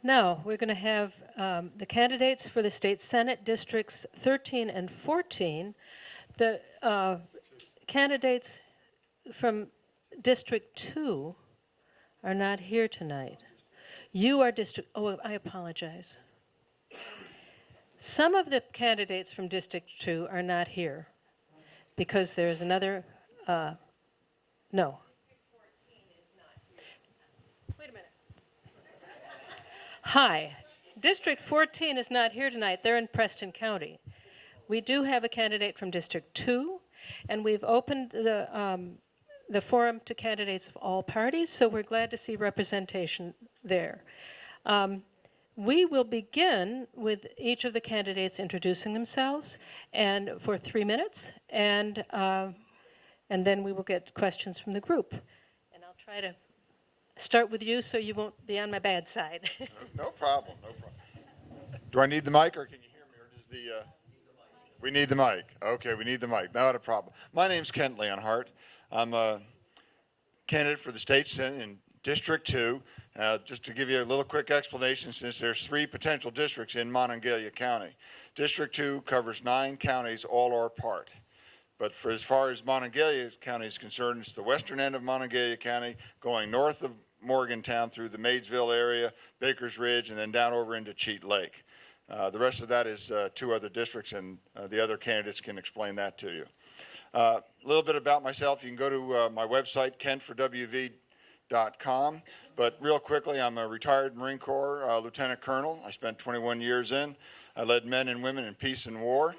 Now, we're going to have the candidates for the State Senate Districts 13 and 14. The candidates from District 2 are not here tonight. You are District, oh, I apologize. Some of the candidates from District 2 are not here because there's another, no. Wait a minute. Hi. District 14 is not here tonight. They're in Preston County. We do have a candidate from District 2, and we've opened the forum to candidates of all parties, so we're glad to see representation there. We will begin with each of the candidates introducing themselves and for 3 minutes, and then we will get questions from the group. And I'll try to start with you so you won't be on my bad side. No problem, no problem. Do I need the mic or can you hear me, or does the, we need the mic. Okay, we need the mic, not a problem. My name's Kent Leonhardt. I'm a candidate for the state senate in District 2. Just to give you a little quick explanation, since there's 3 potential districts in Monongalia County. District 2 covers 9 counties, all or part. But for as far as Monongalia County is concerned, it's the western end of Monongalia County, going north of Morgantown through the Maysville area, Baker's Ridge, and then down over into Cheat Lake. The rest of that is 2 other districts, and the other candidates can explain that to you. A little bit about myself. You can go to my website, kentforwv.com. But real quickly, I'm a retired Marine Corps Lieutenant Colonel. I spent 21 years in. I led men and women in peace and war.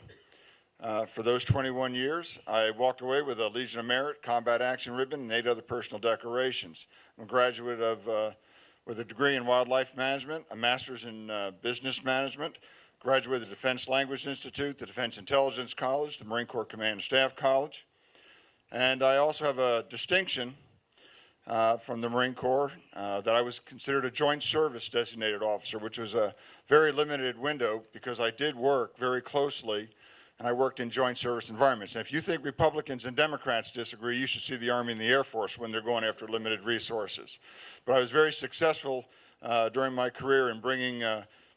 For those 21 years, I walked away with a Legion of Merit, Combat Action Ribbon, and 8 other personal decorations. I'm a graduate of with a degree in Wildlife Management, a master's in Business Management, graduate of the Defense Language Institute, the Defense Intelligence College, the Marine Corps Command and Staff College. And I also have a distinction from the Marine Corps that I was considered a Joint Service Designated Officer, which was a very limited window because I did work very closely and I worked in joint service environments. And if you think Republicans and Democrats disagree, you should see the Army and the Air Force when they're going after limited resources. But I was very successful during my career in bringing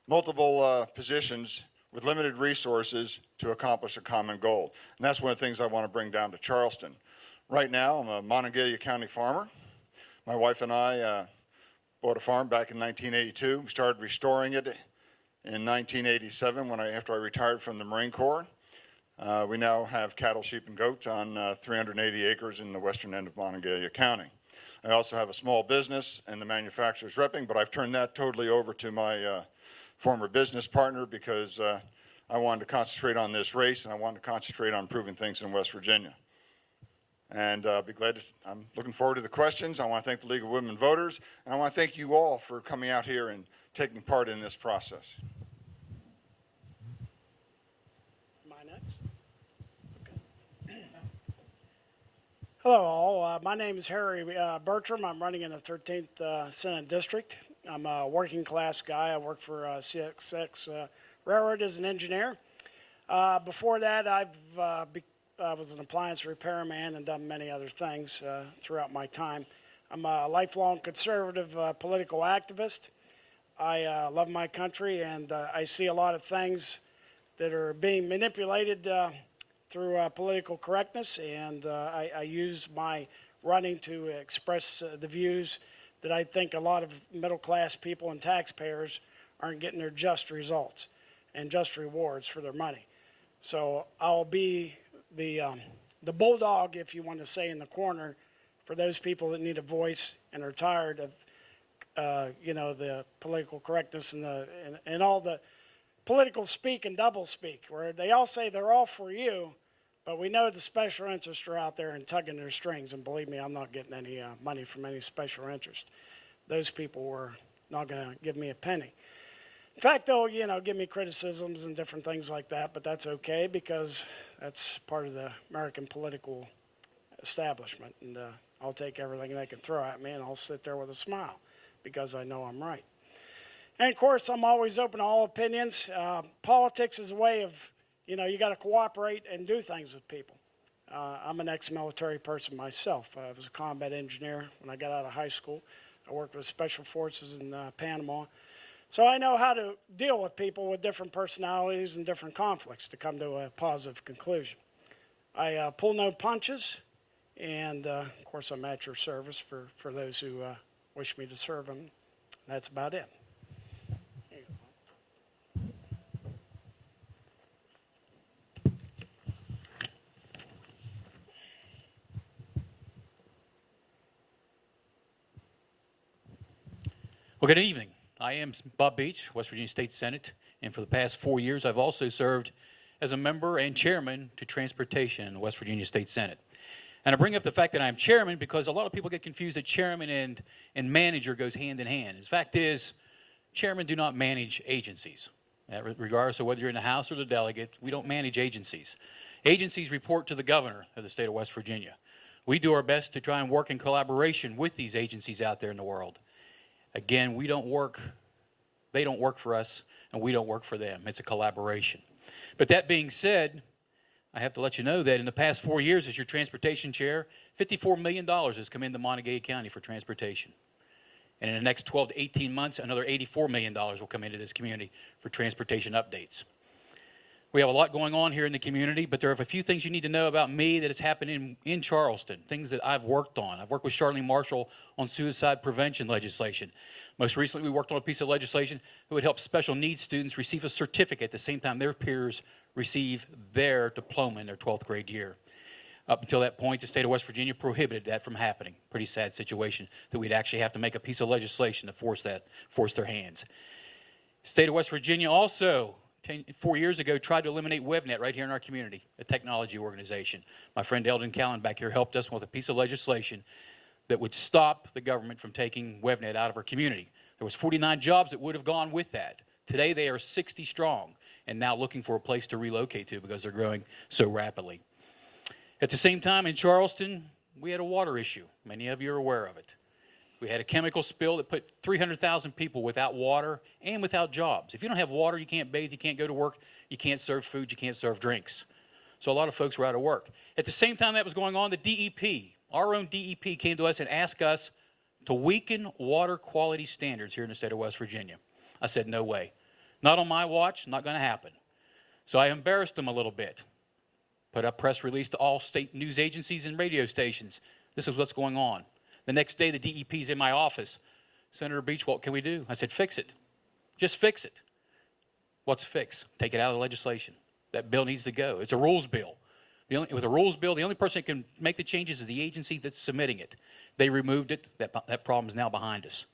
multiple positions with limited resources to accomplish a common goal. And that's one of the things I want to bring down to Charleston. Right now, I'm a Monongalia County farmer. My wife and I bought a farm back in 1982. We started restoring it in 1987 after I retired from the Marine Corps. We now have cattle, sheep, and goats on 380 acres in the western end of Monongalia County. I also have a small business and the manufacturer's repping, but I've turned that totally over to my former business partner because I wanted to concentrate on this race and I wanted to concentrate on improving things in West Virginia. And I'm looking forward to the questions. I want to thank the League of Women Voters, and I want to thank you all for coming out here and taking part in this process. Am I next? Okay. Hello all, my name is Harry Bertram. I'm running in the 13th Senate District. I'm a working class guy. I work for CXX Railroad as an engineer. Before that, I was an appliance repairman and done many other things throughout my time. I'm a lifelong conservative political activist. I love my country, and I see a lot of things that are being manipulated through political correctness, and I use my running to express the views that I think a lot of middle-class people and taxpayers aren't getting their just results and just rewards for their money. So I'll be the bulldog, if you want to say, in the corner for those people that need a voice and are tired of the political correctness and all the political speak and double speak, where they all say they're all for you, but we know the special interests are out there and tugging their strings. And believe me, I'm not getting any money from any special interest. Those people were not going to give me a penny. In fact, they'll, give me criticisms and different things like that, but that's okay because that's part of the American political establishment. And I'll take everything they can throw at me, and I'll sit there with a smile because I know I'm right. And of course, I'm always open to all opinions. Politics is a way of, you got to cooperate and do things with people. I'm an ex-military person myself. I was a combat engineer when I got out of high school. I worked with special forces in Panama. So I know how to deal with people with different personalities and different conflicts to come to a positive conclusion. I pull no punches, and of course I'm at your service for those who wish me to serve them. That's about it. Well, good evening. I am Bob Beach, West Virginia State Senate, and for the past 4 years, I've also served as a member and chairman to transportation in the West Virginia State Senate. And I bring up the fact that I'm chairman because a lot of people get confused that chairman and manager goes hand in hand. The fact is, chairmen do not manage agencies. Regardless of whether you're in the House or the delegate, we don't manage agencies. Agencies report to the governor of the state of West Virginia. We do our best to try and work in collaboration with these agencies out there in the world. Again, we don't work, they don't work for us, and we don't work for them. It's a collaboration. But that being said, I have to let you know that in the past 4 years as your transportation chair, $54 million has come into Monongalia County for transportation. And in the next 12 to 18 months, another $84 million will come into this community for transportation updates. We have a lot going on here in the community, but there are a few things you need to know about me that has happened in Charleston, things that I've worked on. I've worked with Charlene Marshall on suicide prevention legislation. Most recently, we worked on a piece of legislation that would help special needs students receive a certificate at the same time their peers receive their diploma in their 12th grade year. Up until that point, the state of West Virginia prohibited that from happening. Pretty sad situation that we'd actually have to make a piece of legislation to force their hands. The state of West Virginia also 4 years ago tried to eliminate WebNet right here in our community, a technology organization. My friend Eldon Callan back here helped us with a piece of legislation that would stop the government from taking WebNet out of our community. There was 49 jobs that would have gone with that. Today they are 60 strong and now looking for a place to relocate to because they're growing so rapidly. At the same time in Charleston, we had a water issue. Many of you are aware of it. We had a chemical spill that put 300,000 people without water and without jobs. If you don't have water, you can't bathe, you can't go to work, you can't serve food, you can't serve drinks. So a lot of folks were out of work. At the same time that was going on, the DEP, our own DEP, came to us and asked us to weaken water quality standards here in the state of West Virginia. I said, no way. Not on my watch, not going to happen. So I embarrassed them a little bit. Put up press release to all state news agencies and radio stations. This is what's going on. The next day, the DEP's in my office. Senator Beach, what can we do? I said, fix it. Just fix it. What's fix? Take it out of the legislation. That bill needs to go. It's a rules bill. With a rules bill, the only person that can make the changes is the agency that's submitting it. They removed it. That problem is now behind us.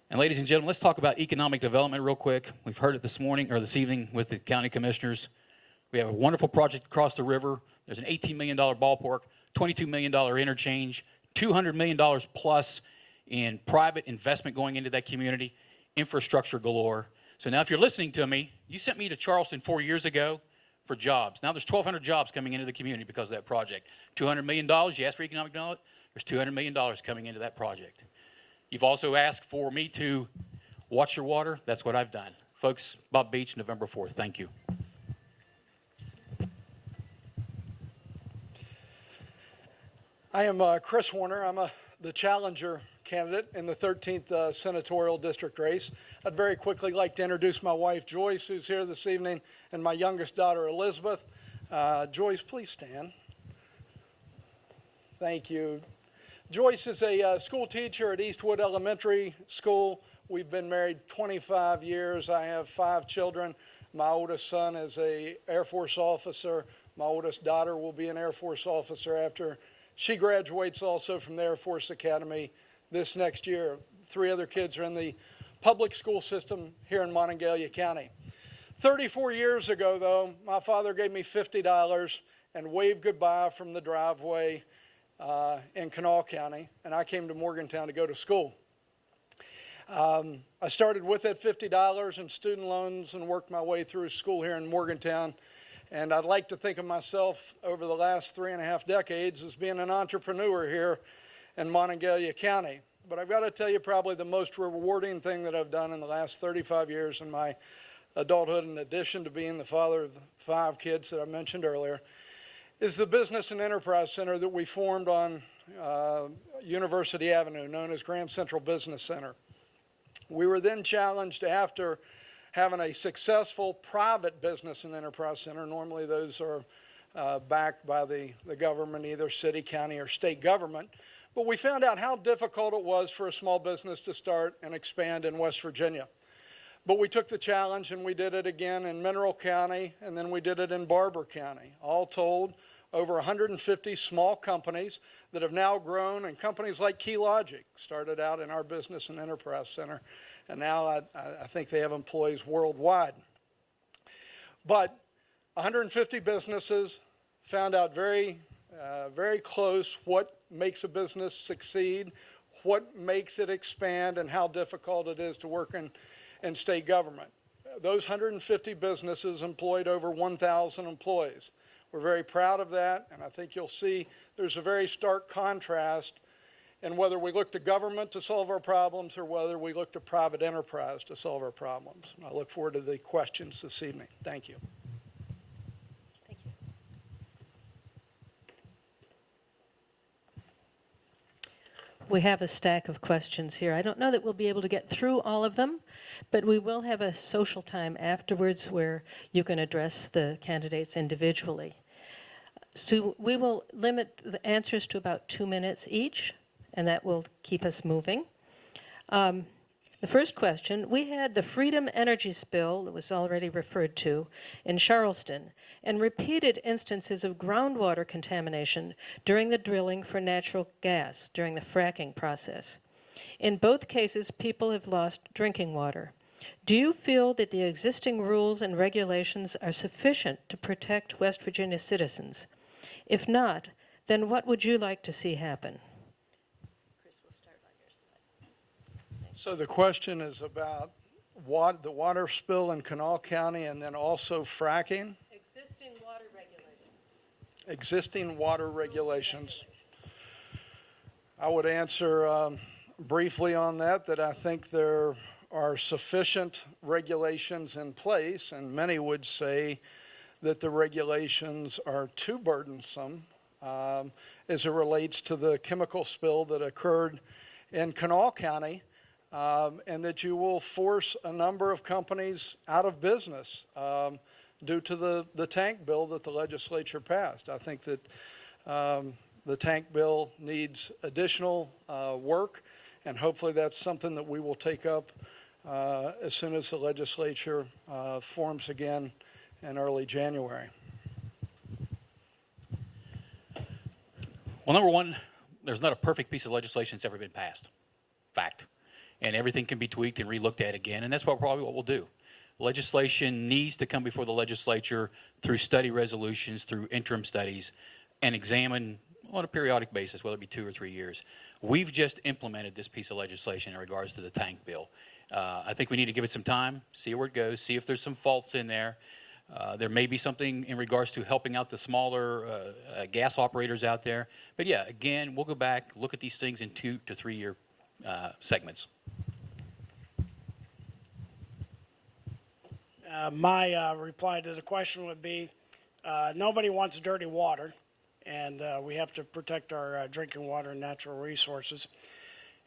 And ladies and gentlemen, let's talk about economic development real quick. We've heard it this morning or this evening with the county commissioners. We have a wonderful project across the river. There's an $18 million ballpark, $22 million interchange, $200 million plus in private investment going into that community, infrastructure galore. So now if you're listening to me, you sent me to Charleston 4 years ago for jobs. Now there's 1,200 jobs coming into the community because of that project. $200 million, you asked for economic development, there's $200 million coming into that project. You've also asked for me to watch your water. That's what I've done. Folks, Bob Beach, November 4th. Thank you. I am Chris Horner. I'm the challenger candidate in the 13th senatorial district race. I'd very quickly like to introduce my wife, Joyce, who's here this evening, and my youngest daughter, Elizabeth. Joyce, please stand. Thank you. Joyce is a school teacher at Eastwood Elementary School. We've been married 25 years. I have 5 children. My oldest son is an Air Force officer. My oldest daughter will be an Air Force officer after she graduates also from the Air Force Academy this next year. 3 other kids are in the public school system here in Monongalia County. 34 years ago, though, my father gave me $50 and waved goodbye from the driveway in Kanawha County, and I came to Morgantown to go to school. I started with that $50 in student loans and worked my way through school here in Morgantown. And I'd like to think of myself over the last 3.5 decades as being an entrepreneur here in Monongalia County. But I've got to tell you, probably the most rewarding thing that I've done in the last 35 years in my adulthood, in addition to being the father of the 5 kids that I mentioned earlier, is the Business and Enterprise Center that we formed on University Avenue, known as Grand Central Business Center. We were then challenged after having a successful private business and enterprise center. Normally those are backed by the government, either city, county, or state government. But we found out how difficult it was for a small business to start and expand in West Virginia. But we took the challenge and we did it again in Mineral County, and then we did it in Barber County. All told, over 150 small companies that have now grown, and companies like KeyLogic started out in our business and enterprise center, and now I think they have employees worldwide. But 150 businesses found out very close what makes a business succeed, what makes it expand, and how difficult it is to work in state government. Those 150 businesses employed over 1,000 employees. We're very proud of that, and I think you'll see there's a very stark contrast in whether we look to government to solve our problems or whether we look to private enterprise to solve our problems. I look forward to the questions this evening. Thank you. Thank you. We have a stack of questions here. I don't know that we'll be able to get through all of them, but we will have a social time afterwards where you can address the candidates individually. So we will limit the answers to about 2 minutes each, and that will keep us moving. The first question, we had the Freedom Energy spill that was already referred to in Charleston, and repeated instances of groundwater contamination during the drilling for natural gas during the fracking process. In both cases, people have lost drinking water. Do you feel that the existing rules and regulations are sufficient to protect West Virginia citizens? If not, then what would you like to see happen? Chris, we'll start on your side. So the question is about the water spill in Kanawha County and then also fracking? Existing water regulations. Existing water regulations. I would answer briefly on that I think there are sufficient regulations in place, and many would say that the regulations are too burdensome as it relates to the chemical spill that occurred in Kanawha County, and that you will force a number of companies out of business due to the tank bill that the legislature passed. I think that the tank bill needs additional work, and hopefully that's something that we will take up as soon as the legislature forms again in early January. Well, number one, there's not a perfect piece of legislation that's ever been passed. Fact. And everything can be tweaked and relooked at again, and that's probably what we'll do. Legislation needs to come before the legislature through study resolutions, through interim studies, and examine on a periodic basis, whether it be 2 or 3 years. We've just implemented this piece of legislation in regards to the tank bill. I think we need to give it some time, see where it goes, see if there's some faults in there. There may be something in regards to helping out the smaller gas operators out there. But yeah, again, we'll go back, look at these things in 2 to 3 year segments. My reply to the question would be, nobody wants dirty water, and we have to protect our drinking water and natural resources.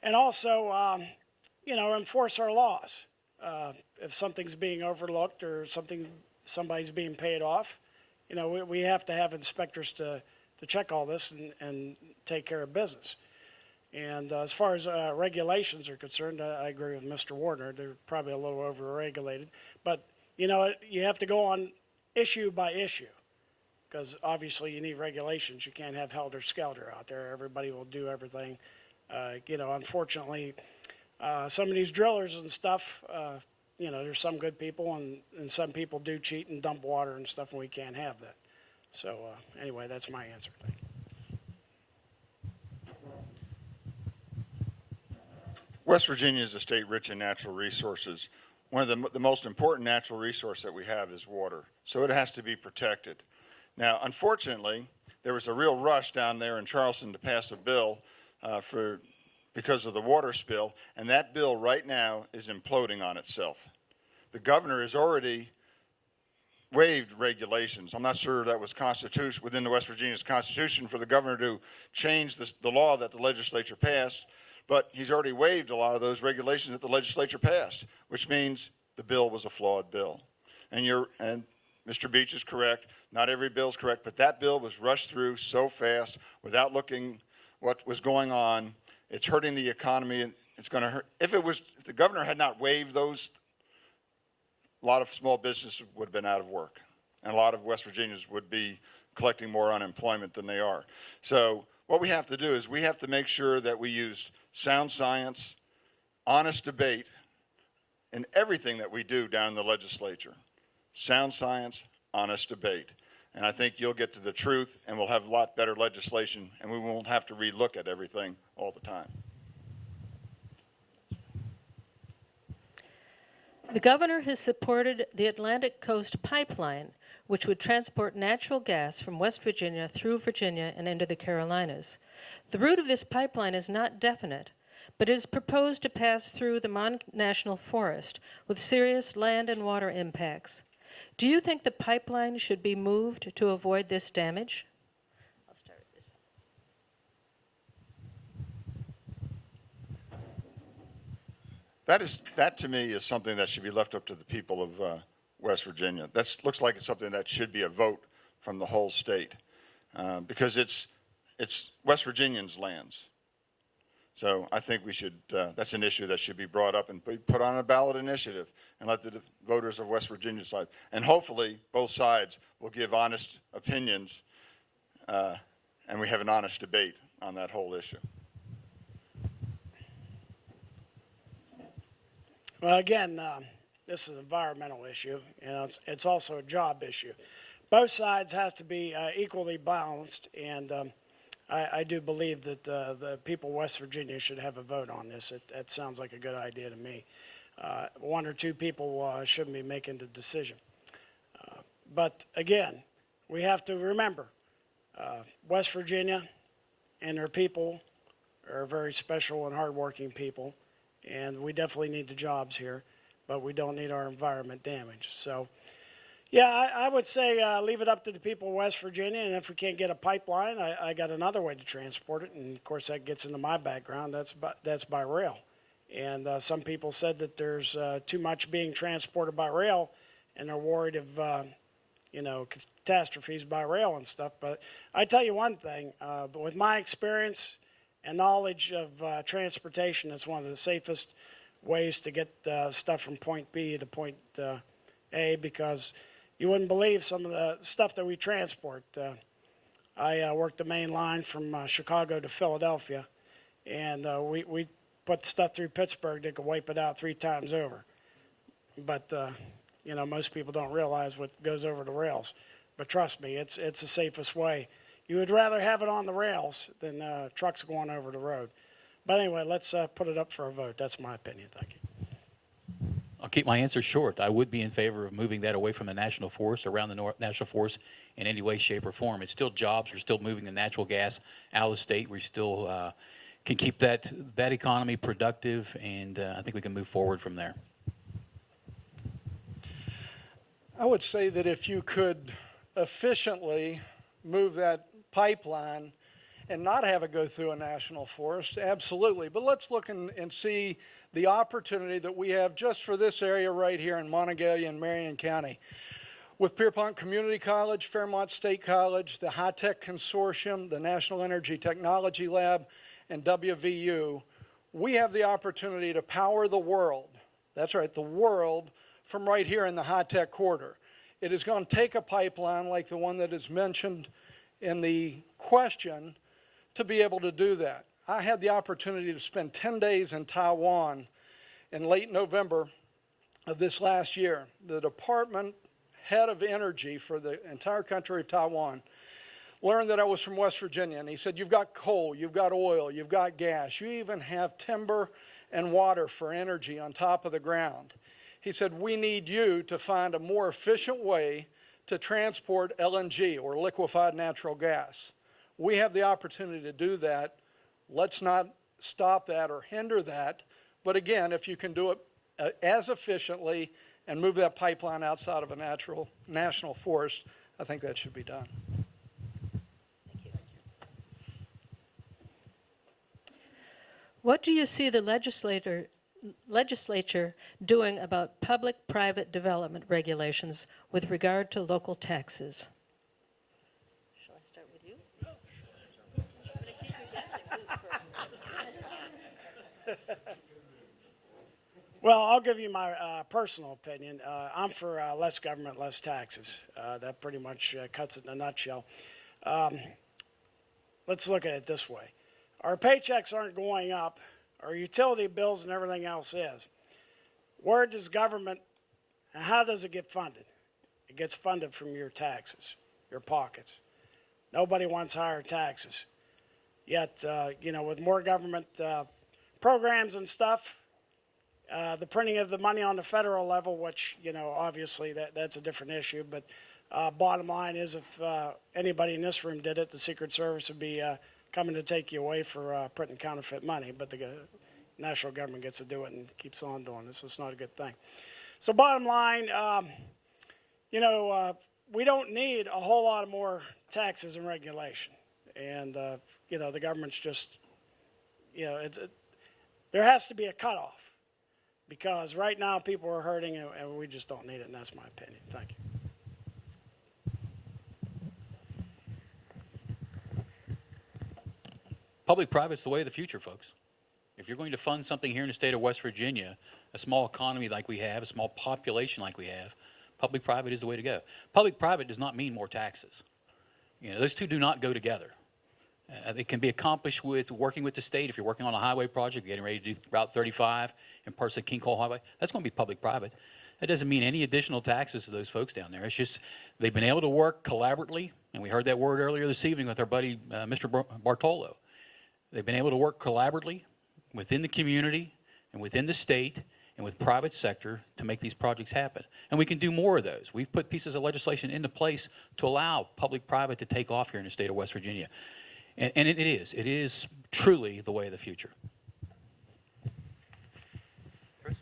And also, enforce our laws. If something's being overlooked or somebody's being paid off, we have to have inspectors to check all this and take care of business. And as far as regulations are concerned, I agree with Mr. Warner. They're probably a little over-regulated. But, you have to go on issue by issue, because obviously you need regulations. You can't have helter-skelter out there. Everybody will do everything. Unfortunately, some of these drillers and stuff, there's some good people, and some people do cheat and dump water and stuff, and we can't have that. So anyway, that's my answer. Thank you. West Virginia is a state rich in natural resources. One of the most important natural resource that we have is water, so it has to be protected. Now, unfortunately, there was a real rush down there in Charleston to pass a bill because of the water spill, and that bill right now is imploding on itself. The governor has already waived regulations. I'm not sure that was within the West Virginia's Constitution for the governor to change the law that the legislature passed, But he's already waived a lot of those regulations that the legislature passed, which means the bill was a flawed bill. And Mr. Beach is correct. Not every bill is correct, but that bill was rushed through so fast without looking what was going on. It's hurting the economy, and it's going to hurt. If the governor had not waived those, a lot of small businesses would have been out of work, and a lot of West Virginians would be collecting more unemployment than they are. So what we have to do is we have to make sure that we use sound science, honest debate in everything that we do down in the legislature. Sound science, honest debate. And I think you'll get to the truth, and we'll have a lot better legislation, and we won't have to relook at everything all the time. The governor has supported the Atlantic Coast Pipeline, which would transport natural gas from West Virginia through Virginia and into the Carolinas. The route of this pipeline is not definite, but it is proposed to pass through the Mon National Forest with serious land and water impacts. Do you think the pipeline should be moved to avoid this damage? I'll start with this. That to me is something that should be left up to the people of West Virginia. That looks like it's something that should be a vote from the whole state, because it's West Virginians' lands. So I think we should, that's an issue that should be brought up and be put on a ballot initiative and let the voters of West Virginia decide. And hopefully both sides will give honest opinions, and we have an honest debate on that whole issue. Well, again, this is an environmental issue, and it's also a job issue. Both sides have to be equally balanced, and I do believe that the people of West Virginia should have a vote on this. It sounds like a good idea to me. One or two people shouldn't be making the decision. But again, we have to remember, West Virginia and their people are very special and hardworking people, and we definitely need the jobs here, but we don't need our environment damaged. So, yeah, I would say leave it up to the people of West Virginia, and if we can't get a pipeline, I got another way to transport it, and of course that gets into my background. That's by rail. And some people said that there's too much being transported by rail, and they're worried of catastrophes by rail and stuff. But I tell you one thing, but with my experience and knowledge of transportation, it's one of the safest ways to get stuff from point B to point A, because you wouldn't believe some of the stuff that we transport. I worked the main line from Chicago to Philadelphia, and we put stuff through Pittsburgh that could wipe it out 3 times over. But most people don't realize what goes over the rails. But trust me, it's the safest way. You would rather have it on the rails than trucks going over the road. But anyway, let's put it up for a vote. That's my opinion. Thank you. I'll keep my answer short. I would be in favor of moving that away from the national forest, around the national forest in any way, shape, or form. It's still jobs. We're still moving the natural gas out of the state. We still can keep that economy productive, and I think we can move forward from there. I would say that if you could efficiently move that pipeline and not have it go through a national forest, absolutely. But let's look and see the opportunity that we have just for this area right here in Monongalia and Marion County. With Pierpont Community College, Fairmont State College, the High Tech Consortium, the National Energy Technology Lab, and WVU, we have the opportunity to power the world. That's right, the world, from right here in the high-tech corridor. It is going to take a pipeline like the one that is mentioned in the question to be able to do that. I had the opportunity to spend 10 days in Taiwan in late November of this last year. The department head of energy for the entire country of Taiwan learned that I was from West Virginia, and he said, you've got coal, you've got oil, you've got gas, you even have timber and water for energy on top of the ground. He said, we need you to find a more efficient way to transport LNG, or liquefied natural gas. We have the opportunity to do that. Let's not stop that or hinder that. But again, if you can do it as efficiently and move that pipeline outside of a national forest, I think that should be done. What do you see the legislature doing about public-private development regulations with regard to local taxes? Shall I start with you? I'm going to keep you guessing who's first. Well, I'll give you my personal opinion. I'm for less government, less taxes. That pretty much cuts it in a nutshell. Let's look at it this way. Our paychecks aren't going up. Our utility bills and everything else is. Where does government, and how does it get funded? It gets funded from your taxes, your pockets. Nobody wants higher taxes. Yet, with more government programs and stuff, the printing of the money on the federal level, which, obviously that's a different issue, but bottom line is if anybody in this room did it, the Secret Service would be coming to take you away for printing counterfeit money, but the national government gets to do it and keeps on doing this. So it's not a good thing. So bottom line, we don't need a whole lot of more taxes and regulation. And, the government's just, there has to be a cutoff. Because right now people are hurting and we just don't need it, and that's my opinion. Thank you. Public-private's the way of the future, folks. If you're going to fund something here in the state of West Virginia, a small economy like we have, a small population like we have, public-private is the way to go. Public-private does not mean more taxes. Those two do not go together. It can be accomplished with working with the state. If you're working on a highway project, getting ready to do Route 35 and parts of the King Cole Highway, that's going to be public-private. That doesn't mean any additional taxes to those folks down there. It's just they've been able to work collaboratively, and we heard that word earlier this evening with our buddy Mr. Bartolo. They've been able to work collaboratively within the community and within the state and with private sector to make these projects happen. And we can do more of those. We've put pieces of legislation into place to allow public-private to take off here in the state of West Virginia. And it is truly the way of the future. Chris?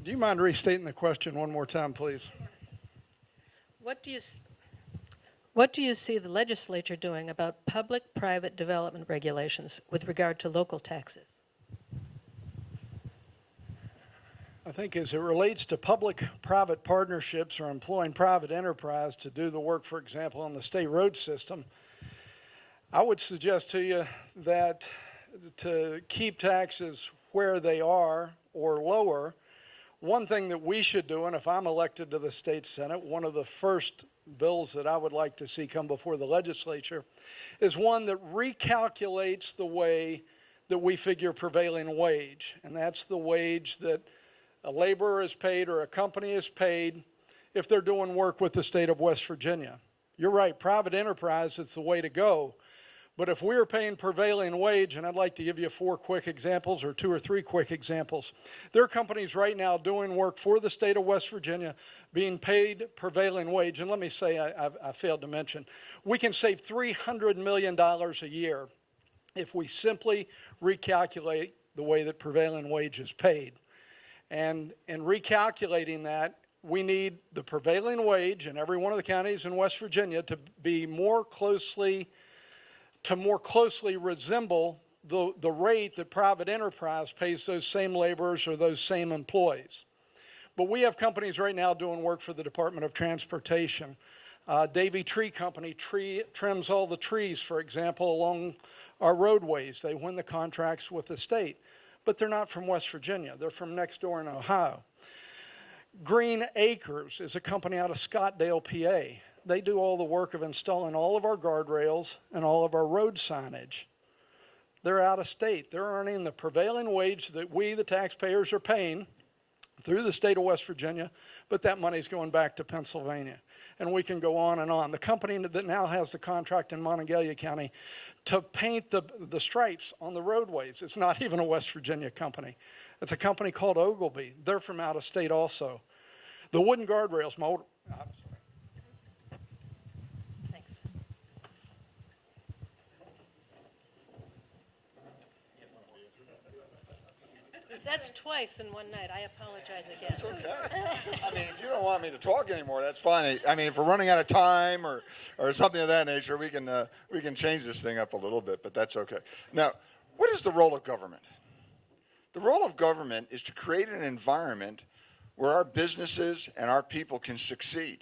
Do you mind restating the question one more time, please? What do you see the legislature doing about public-private development regulations with regard to local taxes? I think as it relates to public-private partnerships or employing private enterprise to do the work, for example, on the state road system, I would suggest to you that to keep taxes where they are or lower, one thing that we should do, and if I'm elected to the state Senate, one of the first bills that I would like to see come before the legislature is one that recalculates the way that we figure prevailing wage, and that's the wage that a laborer is paid or a company is paid if they're doing work with the state of West Virginia. You're right, private enterprise is the way to go. But if we're paying prevailing wage, and I'd like to give you 4 quick examples or 2 or 3 quick examples. There are companies right now doing work for the state of West Virginia being paid prevailing wage. And let me say, I failed to mention, we can save $300 million a year if we simply recalculate the way that prevailing wage is paid. And in recalculating that, we need the prevailing wage in every one of the counties in West Virginia to be more closely resemble the rate that private enterprise pays those same laborers or those same employees. But we have companies right now doing work for the Department of Transportation. Davy Tree Company trims all the trees, for example, along our roadways. They win the contracts with the state. But they're not from West Virginia. They're from next door in Ohio. Green Acres is a company out of Scottdale, PA. They do all the work of installing all of our guardrails and all of our road signage. They're out of state. They're earning the prevailing wage that we, the taxpayers, are paying through the state of West Virginia, but that money's going back to Pennsylvania. And we can go on and on. The company that now has the contract in Monongalia County to paint the stripes on the roadways, it's not even a West Virginia company. It's a company called Ogilvy. They're from out of state also. The wooden guardrails, Thanks. That's twice in one night. I apologize again. It's okay. I mean, if you don't want me to talk anymore, that's fine. I mean, if we're running out of time or something of that nature, we can change this thing up a little bit, but that's okay. Now, what is the role of government? The role of government is to create an environment where our businesses and our people can succeed.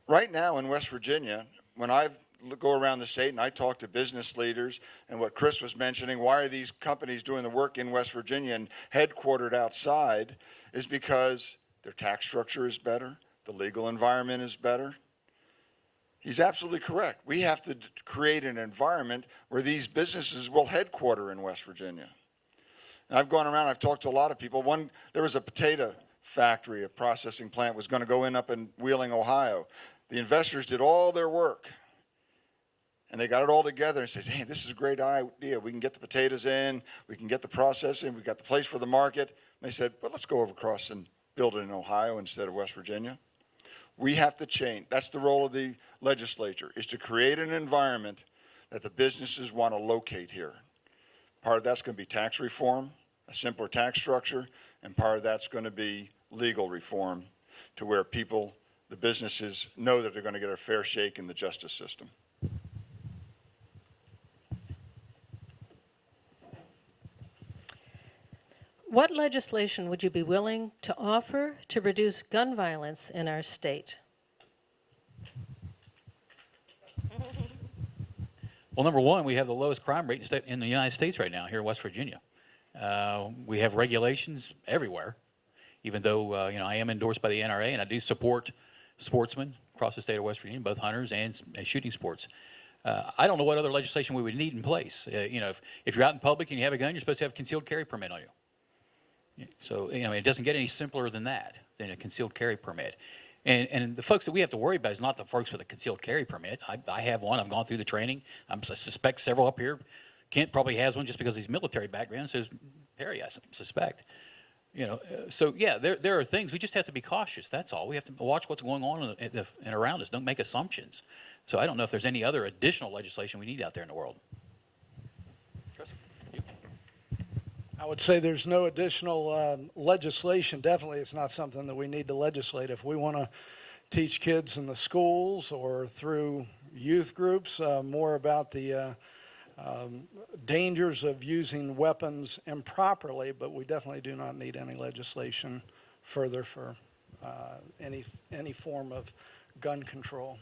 Right now in West Virginia, when I go around the state and I talk to business leaders, and what Chris was mentioning, why are these companies doing the work in West Virginia and headquartered outside, is because their tax structure is better, the legal environment is better. He's absolutely correct. We have to create an environment where these businesses will headquarter in West Virginia. And I've gone around, I've talked to a lot of people. There was a potato factory, a processing plant was going to go in up in Wheeling, Ohio. The investors did all their work. And they got it all together and said, hey, this is a great idea. We can get the potatoes in, we can get the processing, we've got the place for the market. And they said, but let's go over across and build it in Ohio instead of West Virginia. We have to change. That's the role of the legislature, is to create an environment that the businesses want to locate here. Part of that's going to be tax reform, a simpler tax structure, and part of that's going to be legal reform to where people, the businesses, know that they're going to get a fair shake in the justice system. What legislation would you be willing to offer to reduce gun violence in our state? Well, number one, we have the lowest crime rate in the United States right now here in West Virginia. We have regulations everywhere, even though I am endorsed by the NRA and I do support sportsmen across the state of West Virginia, both hunters and shooting sports. I don't know what other legislation we would need in place. If you're out in public and you have a gun, you're supposed to have a concealed carry permit on you. So it doesn't get any simpler than that, than a concealed carry permit. And the folks that we have to worry about is not the folks with a concealed carry permit. I have one. I've gone through the training. I suspect several up here. Kent probably has one just because he's military background. So Harry, I suspect. So yeah, there are things we just have to be cautious. That's all. We have to watch what's going on and around us. Don't make assumptions. So I don't know if there's any other additional legislation we need out there in the world. I would say there's no additional legislation. Definitely, it's not something that we need to legislate. If we want to teach kids in the schools or through youth groups more about the dangers of using weapons improperly, but we definitely do not need any legislation further for any form of gun control.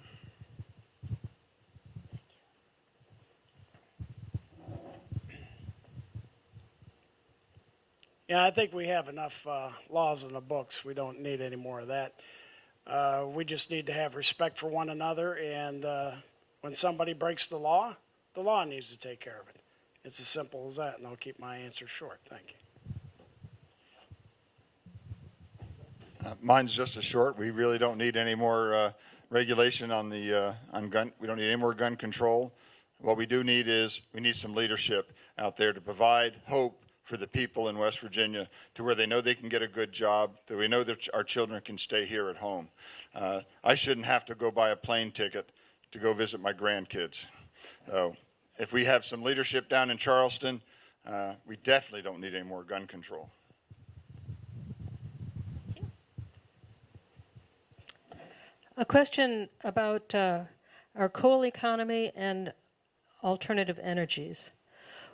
Yeah, I think we have enough laws in the books. We don't need any more of that. We just need to have respect for one another, and when somebody breaks the law needs to take care of it. It's as simple as that, and I'll keep my answer short. Thank you. Mine's just as short. We really don't need any more regulation on gun. We don't need any more gun control. What we do need is we need some leadership out there to provide hope for the people in West Virginia to where they know they can get a good job, that we know that our children can stay here at home. I shouldn't have to go buy a plane ticket to go visit my grandkids. So if we have some leadership down in Charleston, we definitely don't need any more gun control. A question about our coal economy and alternative energies.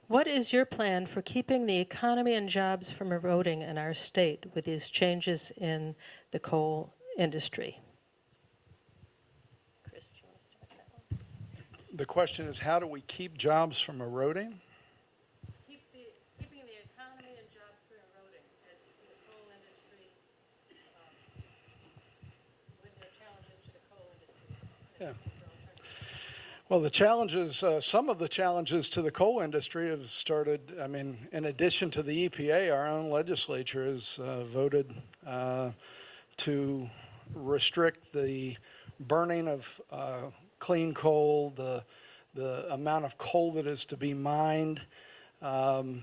What is your plan for keeping the economy and jobs from eroding in our state with these changes in the coal industry? Chris, do you want to start that one? The question is, how do we keep jobs from eroding? Keeping the economy and jobs from eroding as the coal industry, with the challenges to the coal industry. Yeah. Well, the challenges, some of the challenges to the coal industry have started. I mean, in addition to the EPA, our own legislature has voted to restrict the burning of clean coal, the amount of coal that is to be mined. And,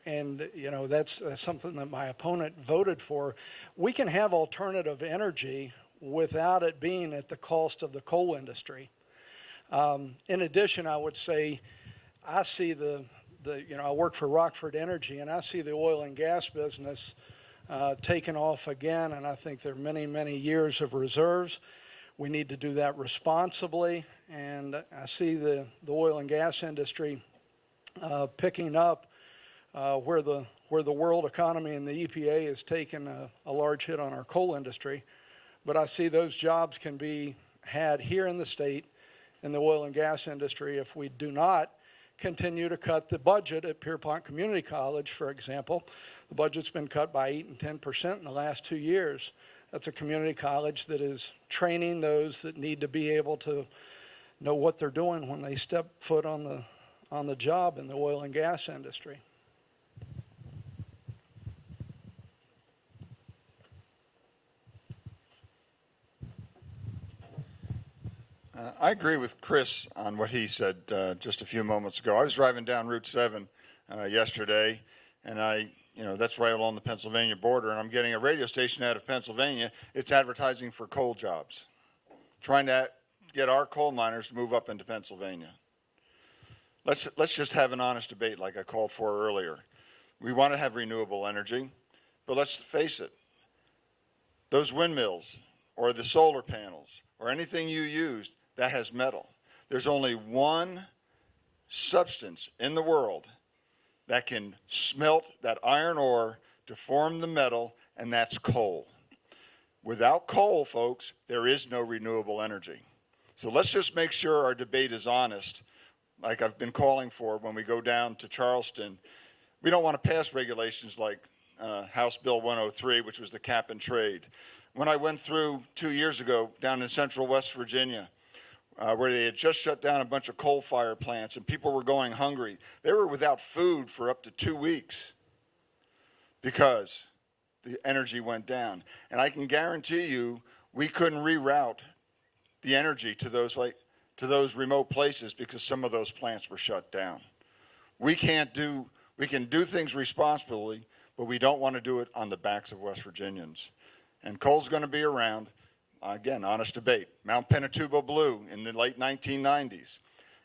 that's something that my opponent voted for. We can have alternative energy without it being at the cost of the coal industry. In addition, I would say I see the I work for Rockford Energy, and I see the oil and gas business taking off again, and I think there are many, many years of reserves. We need to do that responsibly, and I see the oil and gas industry picking up where the world economy and the EPA has taken a large hit on our coal industry. But I see those jobs can be had here in the state in the oil and gas industry if we do not continue to cut the budget at Pierpont Community College, for example. The budget's been cut by 8 and 10% in the last 2 years. That's a community college that is training those that need to be able to know what they're doing when they step foot on the job in the oil and gas industry. I agree with Chris on what he said just a few moments ago. I was driving down Route 7 yesterday, and that's right along the Pennsylvania border, and I'm getting a radio station out of Pennsylvania. It's advertising for coal jobs, trying to get our coal miners to move up into Pennsylvania. Let's just have an honest debate like I called for earlier. We want to have renewable energy, but let's face it, those windmills or the solar panels or anything you use that has metal, there's only one substance in the world that can smelt that iron ore to form the metal, and that's coal. Without coal, folks, there is no renewable energy. So let's just make sure our debate is honest, like I've been calling for when we go down to Charleston. We don't want to pass regulations like House Bill 103, which was the cap and trade. When I went through 2 years ago down in central West Virginia, where they had just shut down a bunch of coal-fired plants and people were going hungry, they were without food for up to 2 weeks because the energy went down. And I can guarantee you we couldn't reroute the energy to those remote places because some of those plants were shut down. We can do things responsibly, but we don't want to do it on the backs of West Virginians. And coal's going to be around. Again, honest debate. Mount Pinatubo blew in the late 1990s.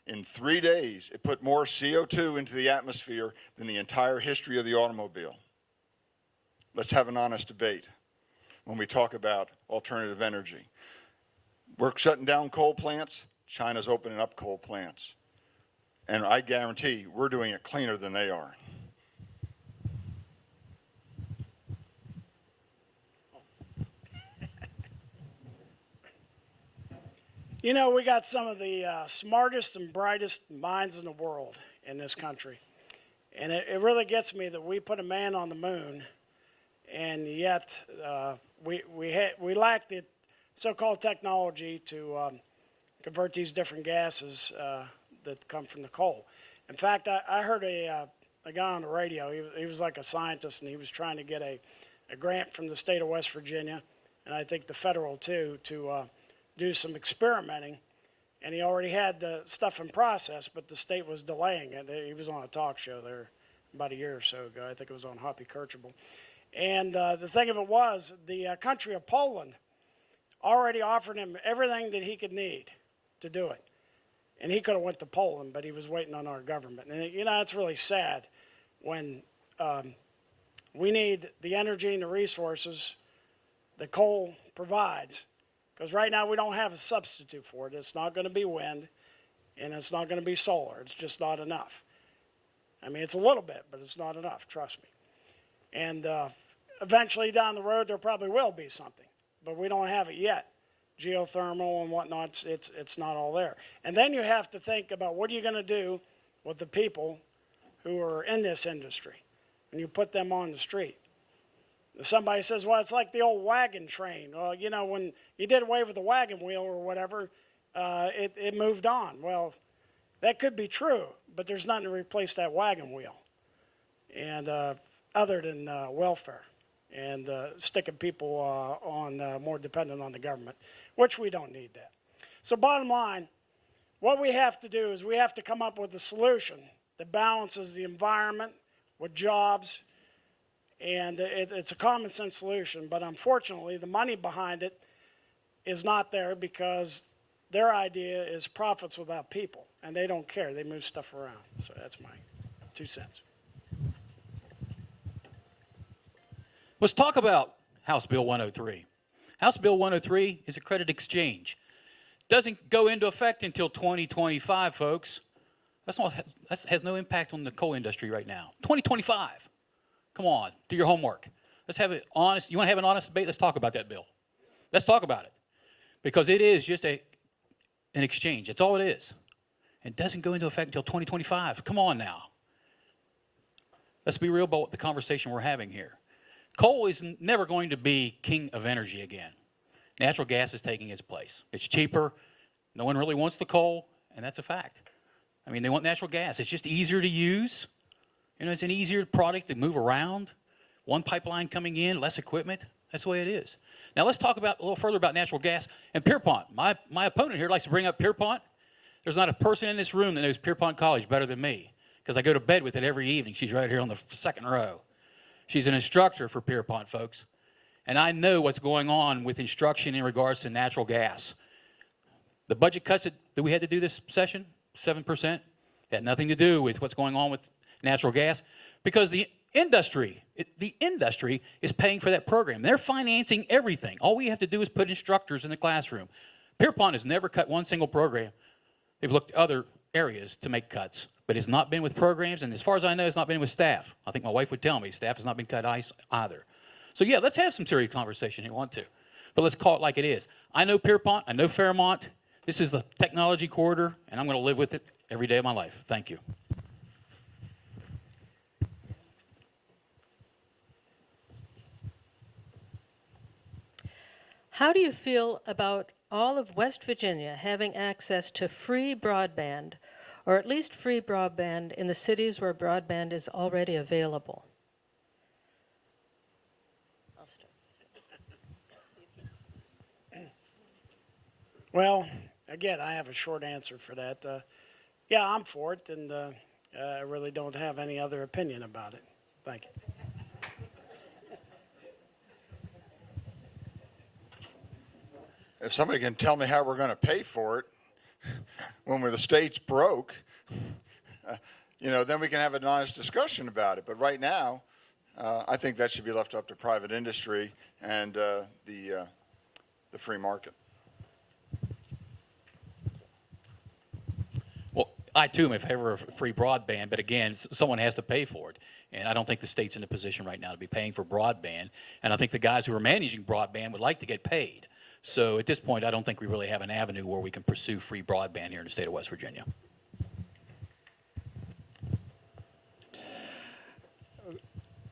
In 3 days, it put more CO2 into the atmosphere than the entire history of the automobile. Let's have an honest debate when we talk about alternative energy. We're shutting down coal plants. China's opening up coal plants. And I guarantee we're doing it cleaner than they are. You know, we got some of the smartest and brightest minds in the world in this country. And it really gets me that we put a man on the moon, and yet we lack the so-called technology to convert these different gases that come from the coal. In fact, I heard a guy on the radio. He was like a scientist, and he was trying to get a grant from the state of West Virginia, and I think the federal too, to do some experimenting. And he already had the stuff in process, but the state was delaying it. He was on a talk show there about a year or so ago. I think it was on Hoppy Kercheval. And the thing of it was, the country of Poland already offered him everything that he could need to do it. And he could have went to Poland, but he was waiting on our government. And, you know, it's really sad when we need the energy and the resources that coal provides. Because right now we don't have a substitute for it. It's not going to be wind, and it's not going to be solar. It's just not enough. I mean, it's a little bit, but it's not enough, trust me. And eventually down the road there probably will be something, but we don't have it yet. Geothermal and whatnot, it's not all there. And then you have to think about what are you going to do with the people who are in this industry when you put them on the street. If somebody says, well, it's like the old wagon train. Well, you know, when you did away with the wagon wheel or whatever, it moved on. Well, that could be true, but there's nothing to replace that wagon wheel, and other than welfare and sticking people on more dependent on the government, which we don't need that. So bottom line, what we have to do is we have to come up with a solution that balances the environment with jobs. And it's a common sense solution, but unfortunately the money behind it is not there because their idea is profits without people, and they don't care. They move stuff around. So that's mine. 2 cents. Let's talk about House Bill 103. House Bill 103 is a credit exchange. Doesn't go into effect until 2025, folks. That has no impact on the coal industry right now. 2025. Come on, do your homework. Let's have it honest. You want to have an honest debate? Let's talk about that bill. Let's talk about it. Because it is just an exchange. That's all it is. It doesn't go into effect until 2025. Come on now. Let's be real about the conversation we're having here. Coal is never going to be king of energy again. Natural gas is taking its place. It's cheaper. No one really wants the coal, and that's a fact. I mean, they want natural gas. It's just easier to use. You know, it's an easier product to move around. One pipeline coming in, less equipment. That's the way it is. Now let's talk about a little further about natural gas and Pierpont. My opponent here likes to bring up Pierpont. There's not a person in this room that knows Pierpont College better than me, because I go to bed with it every evening. She's right here on the second row. She's an instructor for Pierpont, folks. And I know what's going on with instruction in regards to natural gas. The budget cuts that we had to do this session, 7%, had nothing to do with what's going on with natural gas, because the industry is paying for that program. They're financing everything. All we have to do is put instructors in the classroom. Pierpont has never cut one single program. They've looked at other areas to make cuts, but it's not been with programs, and as far as I know, it's not been with staff. I think my wife would tell me staff has not been cut either. So yeah, let's have some serious conversation if you want to, but let's call it like it is. I know Pierpont, I know Fairmont. This is the technology corridor, and I'm going to live with it every day of my life. Thank you. How do you feel about all of West Virginia having access to free broadband, or at least free broadband in the cities where broadband is already available? I'll start. Well, again, I have a short answer for that. Yeah, I'm for it, and I really don't have any other opinion about it. Thank you. If somebody can tell me how we're going to pay for it when the state's broke, then we can have an honest discussion about it. But right now, I think that should be left up to private industry and the free market. Well, I too am in favor of free broadband, but again, someone has to pay for it. And I don't think the state's in a position right now to be paying for broadband. And I think the guys who are managing broadband would like to get paid. So at this point, I don't think we really have an avenue where we can pursue free broadband here in the state of West Virginia.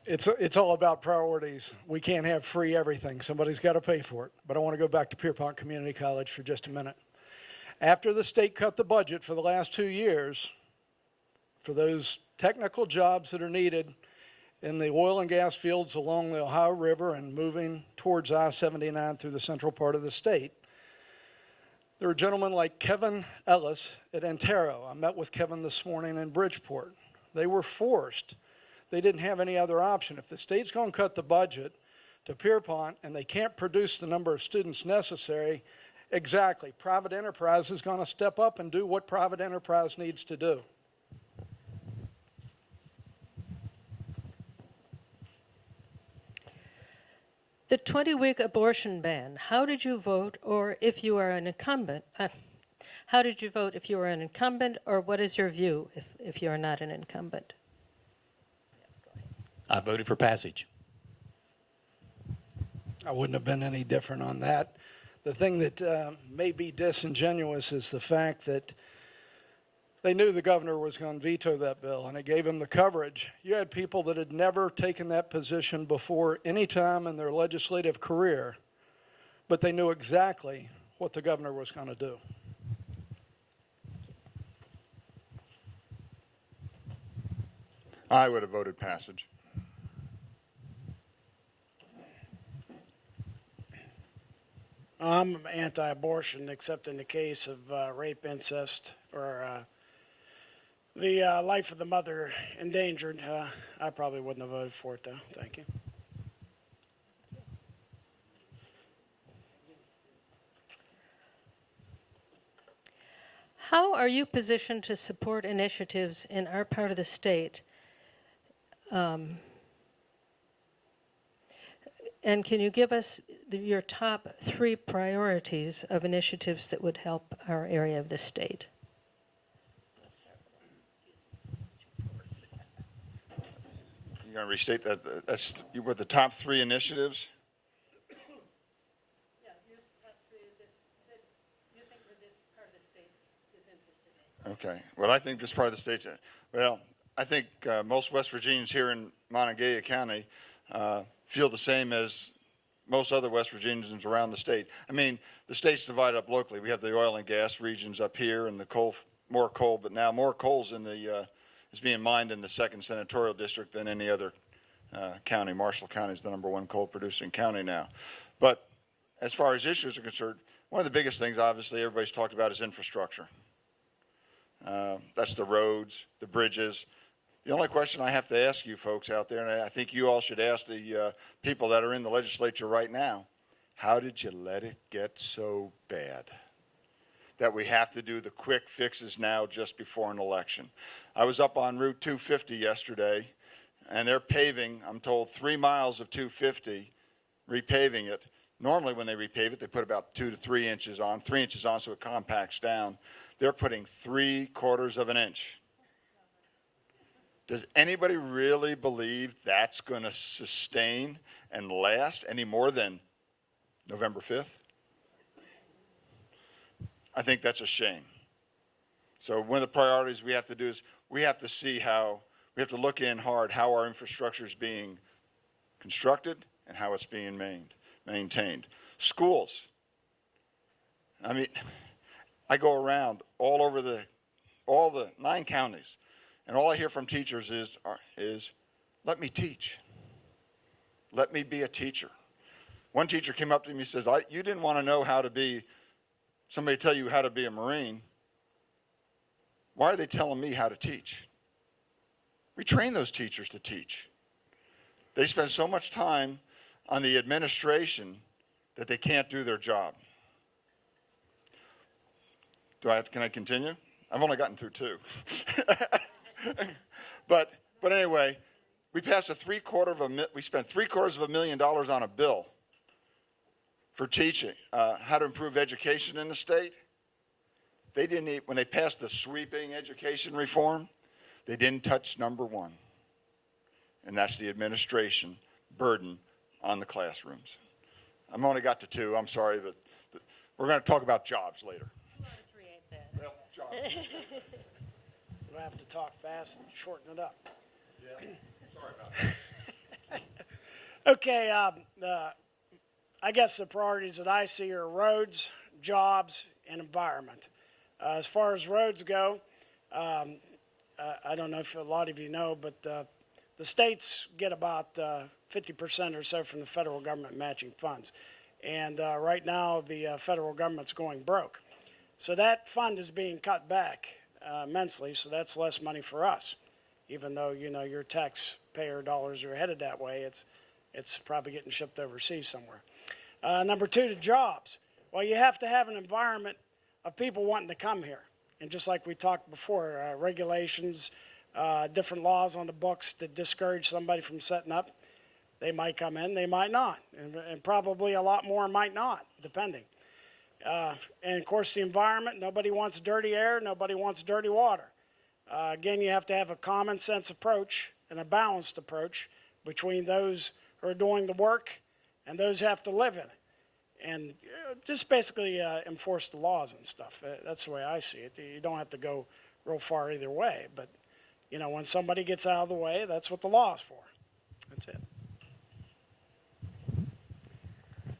It's all about priorities. We can't have free everything. Somebody's got to pay for it. But I want to go back to Pierpont Community College for just a minute. After the state cut the budget for the last 2 years, for those technical jobs that are needed in the oil and gas fields along the Ohio River and moving towards I-79 through the central part of the state, there are gentlemen like Kevin Ellis at Antero. I met with Kevin this morning in Bridgeport. They were forced. They didn't have any other option. If the state's going to cut the budget to Pierpont and they can't produce the number of students necessary, exactly, private enterprise is going to step up and do what private enterprise needs to do. The 20-week abortion ban, how did you vote, or if you are an incumbent, how did you vote if you were an incumbent, or what is your view if you are not an incumbent? I voted for passage. I wouldn't have been any different on that. The thing that may be disingenuous is the fact that they knew the governor was going to veto that bill, and it gave him the coverage. You had people that had never taken that position before any time in their legislative career, but they knew exactly what the governor was going to do. I would have voted passage. I'm anti-abortion, except in the case of rape, incest, or the life of the mother endangered. I probably wouldn't have voted for it, though. Thank you. How are you positioned to support initiatives in our part of the state And can you give us your top 3 priorities of initiatives that would help our area of the state? You're going to restate that? That's what the top 3 initiatives? Yeah, your top 3 that you think that this part of the state is interested in. Okay. Well, I think this part of the state, well, I think most West Virginians here in Monongalia County feel the same as most other West Virginians around the state. I mean, the state's divided up locally. We have the oil and gas regions up here and the coal, more coal, but now more coal's in the, is being mined in the 2nd senatorial district than any other county. Marshall County is the #1 coal producing county now. But as far as issues are concerned, one of the biggest things, obviously, everybody's talked about is infrastructure. That's the roads, the bridges. The only question I have to ask you folks out there, and I think you all should ask the people that are in the legislature right now, how did you let it get so bad that we have to do the quick fixes now just before an election? I was up on Route 250 yesterday, and they're paving, I'm told, 3 miles of 250, repaving it. Normally when they repave it, they put about 2 to 3 inches on, 3 inches on so it compacts down. They're putting 3/4 of an inch. Does anybody really believe that's going to sustain and last any more than November 5th? I think that's a shame. So one of the priorities we have to do is we have to see how, we have to look in hard how our infrastructure is being constructed and how it's being maintained. Schools. I mean, I go around all over all the 9 counties. And all I hear from teachers is, let me teach. Let me be a teacher. One teacher came up to me and says, you didn't want to know how to be, somebody tell you how to be a Marine. Why are they telling me how to teach? We train those teachers to teach. They spend so much time on the administration that they can't do their job. Can I continue? I've only gotten through 2. But anyway, we passed we spent $750,000 on a bill for teaching, how to improve education in the state. They didn't when they passed the sweeping education reform, they didn't touch #1. And that's the administration burden on the classrooms. I've only got to 2. I'm sorry that we're going to talk about jobs later. Well, jobs. We'll have to talk fast and shorten it up. Yeah, sorry about that. Okay, I guess the priorities that I see are roads, jobs, and environment. As far as roads go, I don't know if a lot of you know, but the states get about 50% or so from the federal government matching funds. And right now, the federal government's going broke. So that fund is being cut back immensely, so that's less money for us. Even though, you know, your taxpayer dollars are headed that way, it's probably getting shipped overseas somewhere. Number 2, the jobs. Well, you have to have an environment of people wanting to come here. And just like we talked before, regulations, different laws on the books that discourage somebody from setting up. They might come in, they might not. And probably a lot more might not, depending. And of course, the environment, nobody wants dirty air, nobody wants dirty water. Again, you have to have a common sense approach and a balanced approach between those who are doing the work and those who have to live in it. And just basically enforce the laws and stuff. That's the way I see it. You don't have to go real far either way. But, you know, when somebody gets out of the way, that's what the law is for. That's it.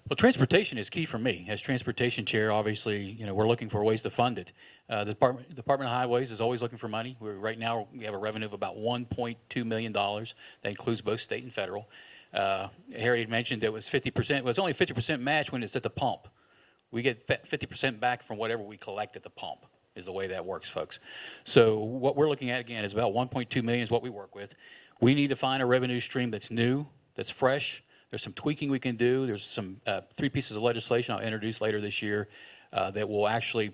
Well, transportation is key for me. As transportation chair, obviously, you know, we're looking for ways to fund it. The Department of Highways is always looking for money. Right now, we have a revenue of about $1.2 million. That includes both state and federal. Harry had mentioned it was 50%. Well, it's only 50% match when it's at the pump. We get 50% back from whatever we collect at the pump is the way that works, folks. So what we're looking at, again, is about 1.2 million is what we work with. We need to find a revenue stream that's new, that's fresh. There's some tweaking we can do. There's some 3 pieces of legislation I'll introduce later this year that will actually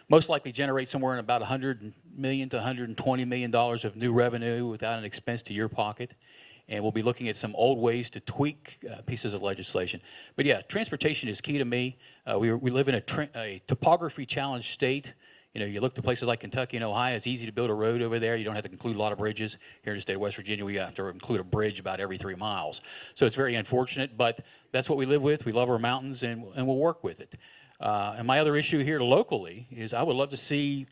most likely generate somewhere in about $100 million to $120 million of new revenue without an expense to your pocket. and we'll be looking at some old ways to tweak pieces of legislation. But yeah, transportation is key to me. We live in a topography challenged state. You know, you look to places like Kentucky and Ohio, it's easy to build a road over there. You don't have to include a lot of bridges. Here in the state of West Virginia, we have to include a bridge about every 3 miles. So it's very unfortunate, but that's what we live with. We love our mountains, and we'll work with it. And my other issue here locally is I would love to see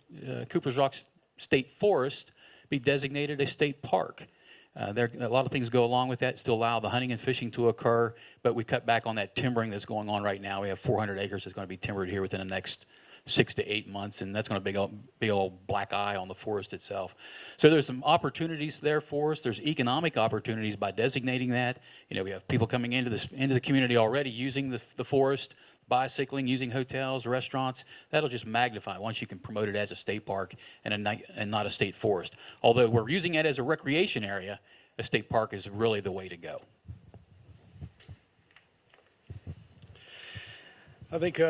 Cooper's Rock State Forest be designated a state park. There a lot of things go along with that, still allow the hunting and fishing to occur, but we cut back on that timbering that's going on right now. We have 400 acres that's going to be timbered here within the next 6 to 8 months, and that's going to big old black eye on the forest itself. So there's some opportunities there for us. There's economic opportunities by designating that. You know, we have people coming into the community already using the forest, bicycling, using hotels, restaurants. That'll just magnify once you can promote it as a state park and not a state forest. Although we're using it as a recreation area, a state park is really the way to go. I think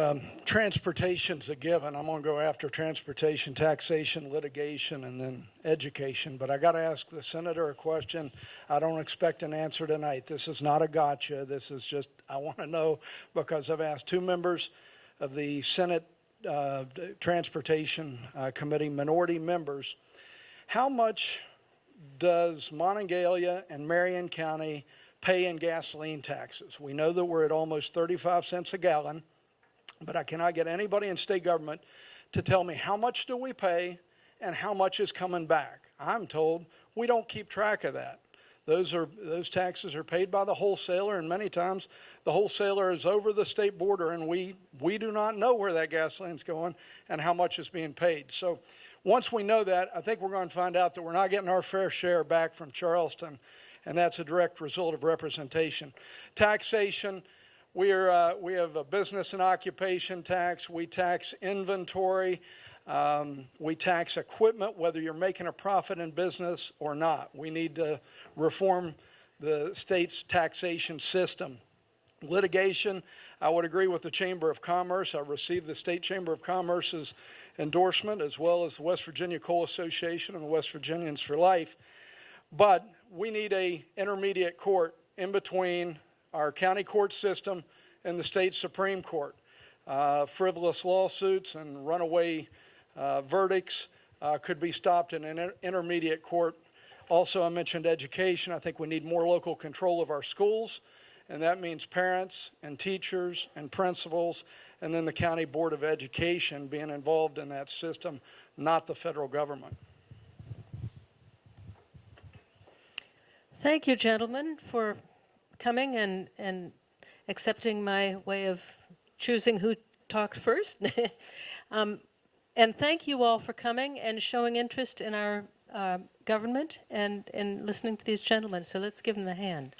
transportation's a given. I'm going to go after transportation, taxation, litigation, and then education. But I got to ask the senator a question. I don't expect an answer tonight. This is not a gotcha. This is just, I want to know, because I've asked 2 members of the Senate Transportation Committee, minority members, how much does Monongalia and Marion County pay in gasoline taxes? We know that we're at almost 35 cents a gallon. But I cannot get anybody in state government to tell me how much do we pay and how much is coming back. I'm told we don't keep track of that. Those taxes are paid by the wholesaler, and many times the wholesaler is over the state border, and we do not know where that gasoline's going and how much is being paid. So once we know that, I think we're going to find out that we're not getting our fair share back from Charleston, and that's a direct result of representation. Taxation. We have a business and occupation tax. We tax inventory. We tax equipment, whether you're making a profit in business or not. We need to reform the state's taxation system. Litigation, I would agree with the Chamber of Commerce. I received the State Chamber of Commerce's endorsement, as well as the West Virginia Coal Association and the West Virginians for Life. But we need an intermediate court in between our county court system and the state Supreme Court. Frivolous lawsuits and runaway verdicts could be stopped in an intermediate court. Also, I mentioned education. I think we need more local control of our schools, and that means parents and teachers and principals, and then the County Board of Education being involved in that system, not the federal government. Thank you, gentlemen, for coming and accepting my way of choosing who talked first. And thank you all for coming and showing interest in our government and listening to these gentlemen. So let's give them a hand.